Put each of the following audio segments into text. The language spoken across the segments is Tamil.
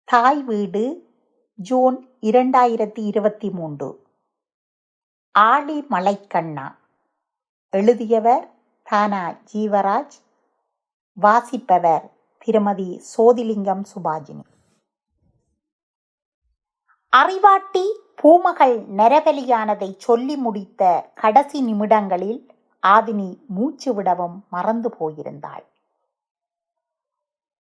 தாய் வீடு ஜூன் 2023. ஆழி மலைக்கண்ணா. எழுதியவர் தானா ஜீவராஜ். வாசிப்பவர் திருமதி சோதிலிங்கம் சுபாஜினி. அறிவாட்டி பூமகள் நரபலியானதை சொல்லி முடித்த கடைசி நிமிடங்களில் ஆதினி மூச்சு விடவும் மறந்து போயிருந்தாள்.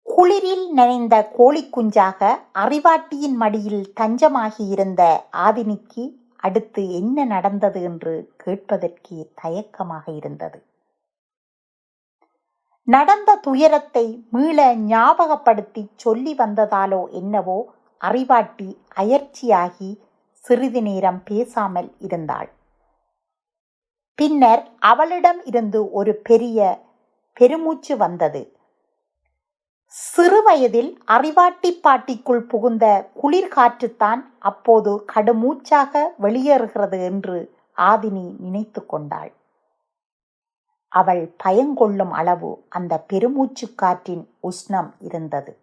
குளிரில் நனைந்த கோழிக்குஞ்சாக அறிவாட்டியின் மடியில் தஞ்சமாகியிருந்த ஆதினிக்கு அடுத்து என்ன நடந்தது என்று கேட்பதற்கே தயக்கமாக இருந்தது. நடந்த துயரத்தை மீள ஞாபகப்படுத்தி சொல்லி வந்ததாலோ என்னவோ அறிவாட்டி அயர்ச்சியாகி சிறிது நேரம் பேசாமல் இருந்தாள். பின்னர் அவளிடம் இருந்து ஒரு பெரிய பெருமூச்சு வந்தது. சிறுவயதில் அறிவாட்டி பாட்டிக்குள் புகுந்த குளிர்காற்றுத்தான் அப்போது கடுமூச்சாக வெளியேறுகிறது என்று ஆதினி நினைத்து கொண்டாள். அவள் பயங்கொள்ளும் அளவு அந்த பெருமூச்சு காற்றின் உஷ்ணம் இருந்தது.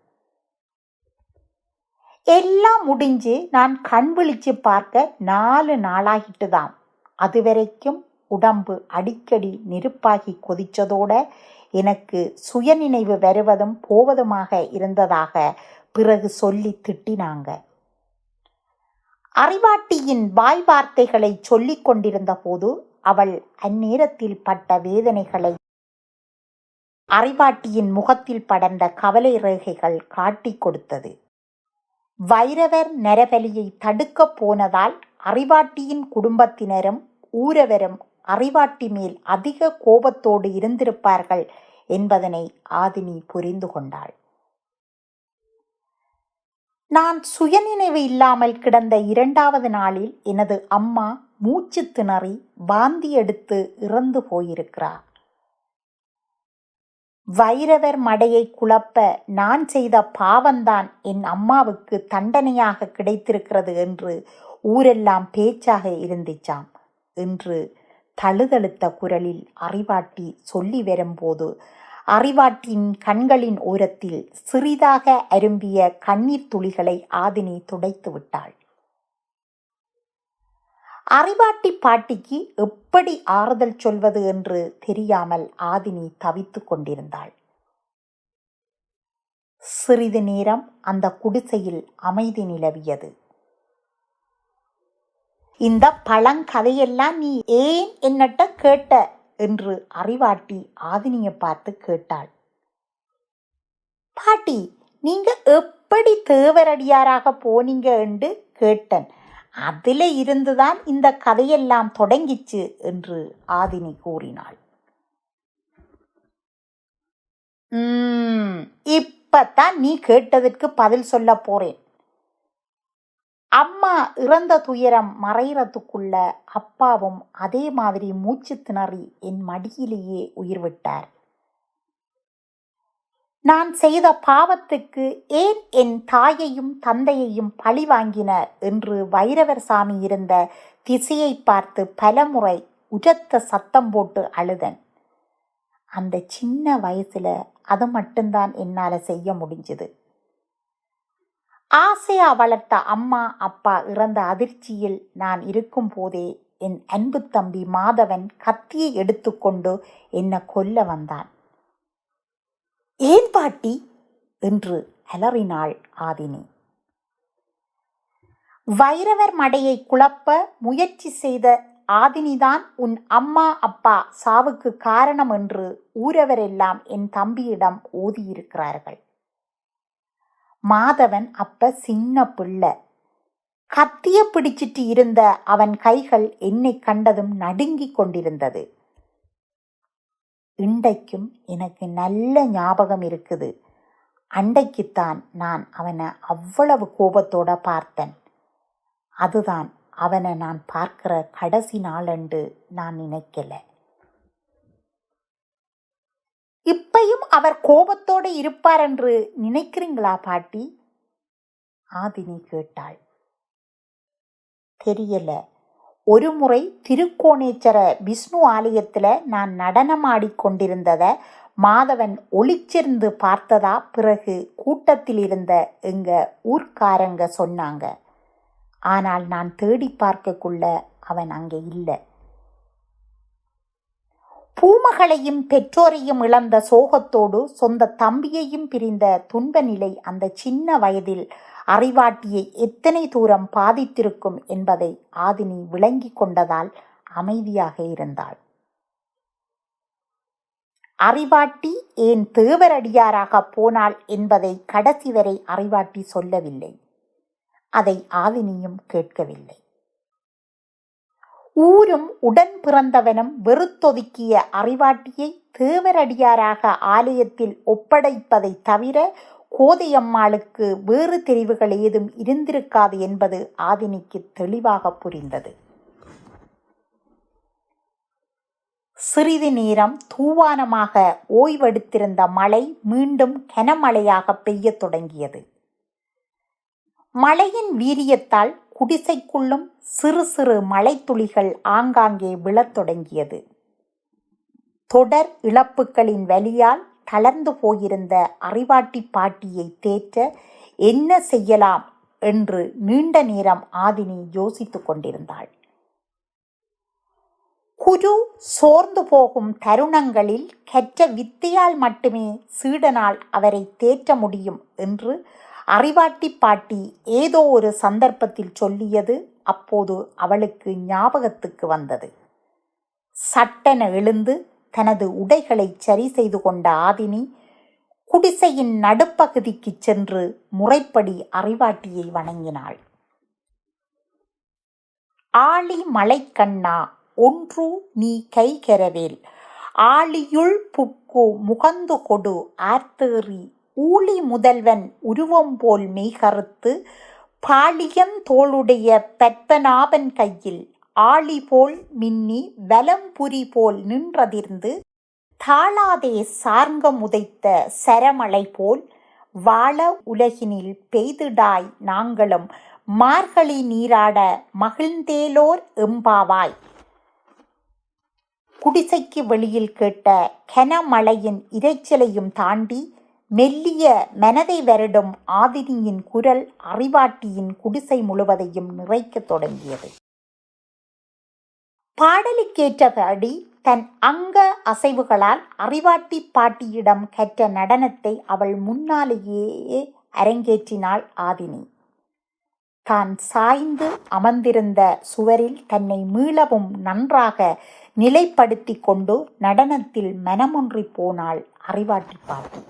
எல்லாம் முடிஞ்சு நான் கண் விழிச்சு பார்க்க 4 நாளாகிட்டுதான். அதுவரைக்கும் உடம்பு அடிக்கடி நெருப்பாகி கொதிச்சதோட எனக்கு சுயநினைவு வருவதும் போவதுமாக இருந்ததாக பிறகு சொல்லி திட்டினாங்க. அறிவாட்டியின் வாய் வார்த்தைகளை சொல்லிக் கொண்டிருந்த போது அவள் அந்நேரத்தில் பட்ட வேதனைகளை அறிவாட்டியின் முகத்தில் படர்ந்த கவலை ரேகைகள் காட்டி கொடுத்தது. வைரவர் நரபலியை தடுக்கப் போனதால் அறிவாட்டியின் குடும்பத்தினரும் ஊரவரும் அறிவாட்டி மேல் அதிக கோபத்தோடு இருந்திருப்பார்கள் என்பதனை ஆதினி புரிந்து கொண்டாள். நான் சுயநினைவு இல்லாமல் கிடந்த 2வது நாளில் எனது அம்மா மூச்சு திணறி வாந்தி எடுத்து இறந்து போயிருக்கிறார். வைரவர் மடையை குழப்ப நான் செய்த பாவம்தான் என் அம்மாவுக்கு தண்டனையாக கிடைத்திருக்கிறது என்று ஊரெல்லாம் பேச்சாக இருந்துச்சாம் என்று தழுதழுத்த குரலில் அறிவாட்டி சொல்லி வரும்போது அறிவாட்டியின் கண்களின் ஓரத்தில் சிறிதாக அரும்பிய கண்ணீர் துளிகளை ஆதினி துடைத்து விட்டாள். அறிவாட்டி பாட்டிக்கு எப்படி ஆறுதல் சொல்வது என்று தெரியாமல் ஆதினி தவித்து கொண்டிருந்தாள். சிறிது நேரம் அந்த குடிசையில் அமைதி நிலவியது. இந்த பழங்கதையெல்லாம் நீ ஏன் என்னட்ட கேட்ட என்று அறிவாட்டி ஆதினியை பார்த்து கேட்டாள். பாட்டி, நீங்க எப்படி தேவரடியாராக போனீங்க என்று கேட்டன். அதில இருந்துதான் இந்த கதையெல்லாம் தொடங்கிச்சு என்று ஆதினி கூறினாள். இப்பத்தான் நீ கேட்டதற்கு பதில் சொல்ல போறேன். அம்மா இறந்த துயரம் மறைகிறதுக்குள்ள அப்பாவும் அதே மாதிரி மூச்சு திணறி என் மடியிலேயே உயிர் விட்டார். நான் செய்த பாவத்துக்கு ஏன் என் தாயையும் தந்தையையும் பழி வாங்கினர் என்று வைரவர் சாமி இருந்த திசையை பார்த்து பலமுறை உரத்த சத்தம் போட்டு அழுதன். அந்த சின்ன வயசுல அது மட்டும்தான் என்னால செய்ய முடிஞ்சது. ஆசையா வளர்த்த அம்மா அப்பா இறந்த அதிர்ச்சியில் நான் இருக்கும் போதே என் அன்பு தம்பி மாதவன் கத்தியை எடுத்துக்கொண்டு என்னை கொல்ல வந்தான். ஏன் பாட்டி என்று அலறினாள் ஆதினி. வைரவர் மடையை குழப்ப முயற்சி செய்த ஆதினிதான் உன் அம்மா அப்பா சாவுக்கு காரணம் என்று ஊரவரெல்லாம் என் தம்பியிடம் ஓதியிருக்கிறார்கள். மாதவன் அப்ப சின்ன பிள்ளை. கத்திய பிடிச்சிட்டு இருந்த அவன் கைகள் என்னை கண்டதும் நடுங்கிக் கொண்டிருந்தது. இன்றைக்கும் எனக்கு நல்ல ஞாபகம் இருக்குது. அன்றைக்குத்தான் நான் அவனை அவ்வளவு கோபத்தோட பார்த்தேன். அதுதான் அவனை நான் பார்க்கிற கடைசி நாள் என்று நான் நினைக்கல. இப்பையும் அவர் கோபத்தோடு இருப்பார் என்று நினைக்கிறீங்களா பாட்டி? ஆதினி கேட்டாள். தெரியல. ஒரு முறை திருக்கோணேச்சர விஷ்ணு ஆலயத்தில் நான் நடனமாடிக்கொண்டிருந்ததை மாதவன் ஒளிச்சிருந்து பார்த்ததா பிறகு கூட்டத்தில் இருந்த எங்க ஊர்க்காரங்க சொன்னாங்க. ஆனால் நான் தேடி பார்க்கக்குள்ள அவன் அங்கே இல்லை. பூமகளையும் பெற்றோரையும் இழந்த சோகத்தோடு சொந்த தம்பியையும் பிரிந்த துன்ப நிலை அந்த சின்ன வயதில் அறிவாட்டியை எத்தனை தூரம் பாதித்திருக்கும் என்பதை ஆதினி விளங்கி கொண்டதால் அமைதியாக இருந்தாள். அறிவாட்டி ஏன் தேவரடியாராக போனாள் என்பதை கடைசி வரை அறிவாட்டி சொல்லவில்லை. அதை ஆதினியும் கேட்கவில்லை. ஊரும் உடன் பிறந்தவனும் வெறுத்தொதுக்கிய அறிவாட்டியை தேவரடியாராக ஆலயத்தில் ஒப்படைப்பதை தவிர கோதையம்மாளுக்கு வேறு தெரிவுகள் ஏதும் இருந்திருக்காது என்பது ஆதினிக்கு தெளிவாக புரிந்தது. சிறிது நேரம் தூவானமாக ஓய்வெடுத்திருந்த மழை மீண்டும் கனமழையாக பெய்யத் தொடங்கியது. மழையின் வீரியத்தால் குடிசைக்குள்ளும் சிறு சிறு மழைத்துளிகள் ஆங்காங்கே விழத் தொடங்கியது. தொடர் இழப்புகளின் வலியால் தளர்ந்து போயிருந்த அறிவாட்டி பாட்டியை தேற்ற என்ன செய்யலாம் என்று நீண்ட நேரம் ஆதினி யோசித்துக் கொண்டிருந்தாள். குரு சோர்ந்து போகும் தருணங்களில் கற்ற வித்தையால் மட்டுமே சீடனால் அவரை தேற்ற முடியும் என்று அறிவாட்டி பாட்டி ஏதோ ஒரு சந்தர்ப்பத்தில் சொல்லியது அப்போது அவளுக்கு ஞாபகத்துக்கு வந்தது. சட்டென எழுந்து தனது உடைகளை சரி செய்து கொண்ட ஆதினி குடிசையின் நடுப்பகுதிக்கு சென்று முறைப்படி அறிவாட்டியை வணங்கினாள். ஆழி மலைக்கண்ணா ஒன்று நீ கைகரவேல் ஆழியுள் புக்கு முகந்து கொடு ஆர்த்தேறி ஊழி முதல்வன் உருவம் போல் மெய்கறுத்து பாலியன் தோளுடைய பத்மநாபன் கையில் ஆழி போல் மின்னி வலம்புரி போல் நின்றதிர்ந்து தாளாதே சார்ங்கம் உதைத்த சரமலை போல் வாழ உலகினில் பெய்திடாய் நாங்களும் மார்கழி நீராட மகிழ்ந்தேலோர் எம்பாவாய். குடிசைக்கு வெளியில் கேட்ட கனமழையின் இரைச்சலையும் தாண்டி மெல்லிய மனதை வருடும் ஆதினியின் குரல் அறிவாட்டியின் குடிசை முழுவதையும் நிறைக்கத் தொடங்கியது. பாடலுக்கேற்றபடி தன் அங்க அசைவுகளால் அறிவாட்டி பாட்டியிடம் கற்ற நடனத்தை அவள் முன்னாலேயே அரங்கேற்றினாள் ஆதினி. தான் சாய்ந்து அமர்ந்திருந்த சுவரில் தன்னை மீளவும் நன்றாக நிலைப்படுத்தி கொண்டு நடனத்தில் மனமொன்றி போனாள் அறிவாட்டி பாட்டி.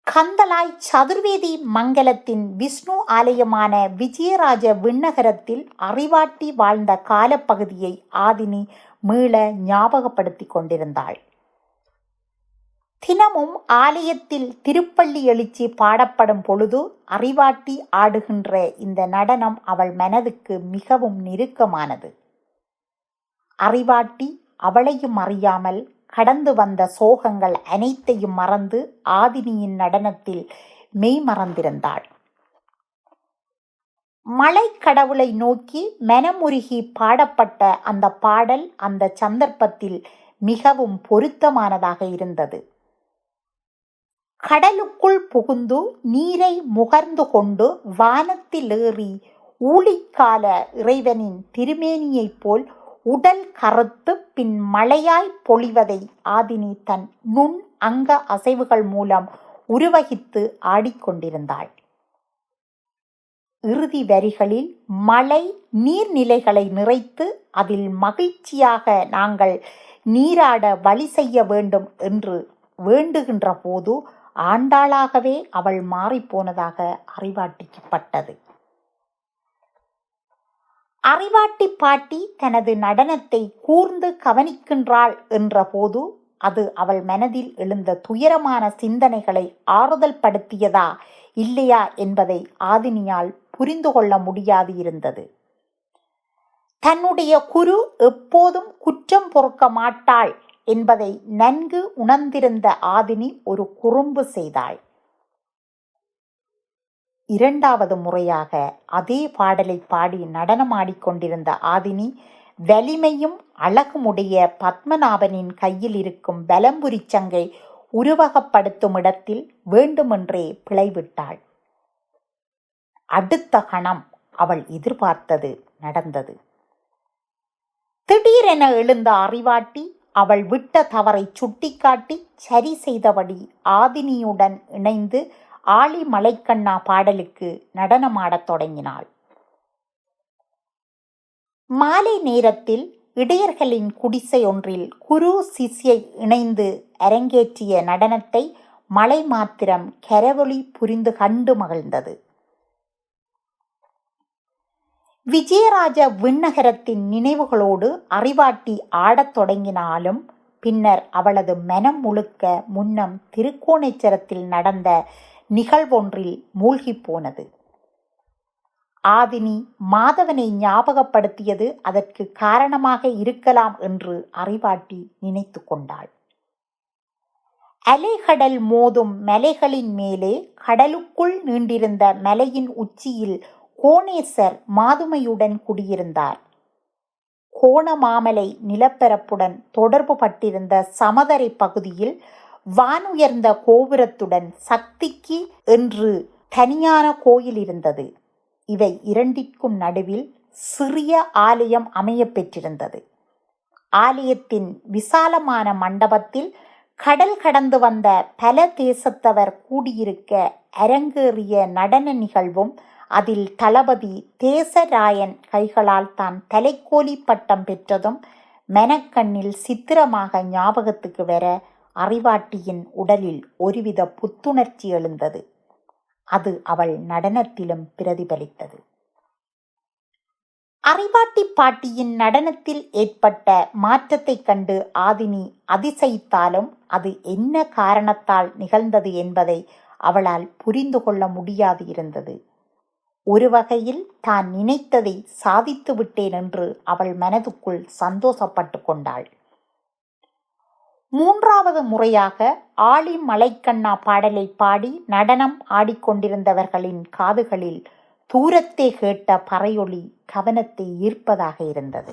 கந்தலாய் சதுர்வேதி மங்கலத்தின் விஷ்ணு ஆலயமான விஜயராஜ விண்ணகரத்தில் அறிவாட்டி வாழ்ந்த காலப்பகுதியை ஆதினி மீள ஞாபகப்படுத்தி கொண்டிருந்தாள். தினமும் ஆலயத்தில் திருப்பள்ளி எழுச்சி பாடப்படும் பொழுது அறிவாட்டி ஆடுகின்ற இந்த நடனம் அவள் மனதுக்கு மிகவும் நெருக்கமானது. அறிவாட்டி அவளையும் அறியாமல் கடந்து வந்த சோகங்கள் அனைத்தையும் மறந்து ஆதினியின் நடனத்தில் மெய்மறந்திருந்தாள். மலைக்கடவுளை நோக்கி மனமுருகி பாடப்பட்ட அந்த பாடல் அந்த சந்தர்ப்பத்தில் மிகவும் பொருத்தமானதாக இருந்தது. கடலுக்குள் புகுந்து நீரை முகர்ந்து கொண்டு வானத்தில் ஏறி ஊழிக்கால இறைவனின் திருமேனியைப் போல் உடல் கருத்து பின் மழையாய் பொழிவதை ஆதினி தன் நுண் அங்க அசைவுகள் மூலம் உருவகித்து ஆடிக்கொண்டிருந்தாள். இறுதி வரிகளில் மழை நீர்நிலைகளை நிறைத்து அதில் மகிழ்ச்சியாக நாங்கள் நீராட வழி செய்ய வேண்டும் என்று வேண்டுகின்ற போது ஆண்டாளாகவே அவள் மாறிப்போனதாக அறிவாட்டிக்கு பட்டது. அறிவாட்டி பாட்டி தனது நடனத்தை கூர்ந்து கவனிக்கின்றாள் என்ற போது அது அவள் மனதில் எழுந்த துயரமான சிந்தனைகளை ஆறுதல் படுத்தியதா இல்லையா என்பதை ஆதினியால் புரிந்து கொள்ள முடியாது இருந்தது. தன்னுடைய குரு எப்போதும் குற்றம் பொறுக்க மாட்டாள் என்பதை நன்கு உணர்ந்திருந்த ஆதினி ஒரு குறும்பு செய்தாள். இரண்டாவது முறையாக அதே பாடலை பாடி நடனமாடிக்கொண்டிருந்த ஆதினி வலிமையும் அழகுமுடைய பத்மநாபனின் கையில் இருக்கும் வலம்புரிச் சங்கை உருவகப்படுத்தும் இடத்தில் வேண்டுமென்றே பிழைவிட்டாள். அடுத்த கணம் அவள் எதிர்பார்த்தது நடந்தது. திடீரென எழுந்த அறிவாட்டி அவள் விட்ட தவறை சுட்டிக்காட்டி சரி செய்தபடி ஆதினியுடன் இணைந்து ஆழி மலைக்கண்ணா பாடலுக்கு நடனமாடத் தொடங்கினாள். மாலை நேரத்தில் இடையர்களின் குடிசை ஒன்றில் குரு சிஷ்யை இணைந்து அரங்கேற்றிய நடனத்தை மலை மாத்திரம் கரவொலி புரிந்து கண்டு மகிழ்ந்தது. விஜயராஜ விண்ணகரத்தின் நினைவுகளோடு அறிவாட்டி ஆடத் தொடங்கினாலும் பின்னர் அவளது மனம் முழுக்க முன்னம் திருக்கோணேச்சரத்தில் நடந்த நிகழ்வொன்றில் மூழ்கிப் போனது. ஆதினி மாதவனை ஞாபகப்படுத்தியது அதற்கு காரணமாக இருக்கலாம் என்று அறிவாட்டி நினைத்து கொண்டாள். அலைகடல் மோதும் மலைகளின் மேலே கடலுக்குள் நீண்டிருந்த மலையின் உச்சியில் கோணேசர் மாதுமையுடன் குடியிருந்தார். கோணமாமலை நிலப்பரப்புடன் தொடர்பு பட்டிருந்த சமதரை பகுதியில் வானுயர்ந்த கோபுரத்துடன் சக்திக்கு என்று தனியான கோயில் இருந்தது. இவை இரண்டிற்கும் நடுவில் சிறிய ஆலயம் அமைய பெற்றிருந்தது. ஆலயத்தின் விசாலமான மண்டபத்தில் கடல் கடந்து வந்த பல தேசத்தவர் கூடியிருக்க அரங்கேறிய நடன நிகழ்வும் அதில் தளபதி தேசராயன் கைகளால் தான் தலைக்கோலி பட்டம் பெற்றதும் மெனக்கண்ணில் சித்திரமாக ஞாபகத்துக்கு வர அறிவாட்டியின் உடலில் ஒருவித புத்துணர்ச்சி எழுந்தது. அது அவள் நடனத்திலும் பிரதிபலித்தது. அறிவாட்டி பாட்டியின் நடனத்தில் ஏற்பட்ட மாற்றத்தைக் கண்டு ஆதினி அதிசயித்தாலும் அது என்ன காரணத்தால் நிகழ்ந்தது என்பதை அவளால் புரிந்து கொள்ள முடியாது இருந்தது. ஒரு வகையில் தான் நினைத்ததை சாதித்து விட்டேன் என்று அவள் மனதுக்குள் சந்தோஷப்பட்டு கொண்டாள். மூன்றாவது முறையாக ஆழி மலைக்கண்ணா பாடலை பாடி நடனம் ஆடிக்கொண்டிருந்தவர்களின் காதுகளில் தூரத்தே கேட்ட பறையொலி கவனத்தை ஈர்ப்பதாக இருந்தது.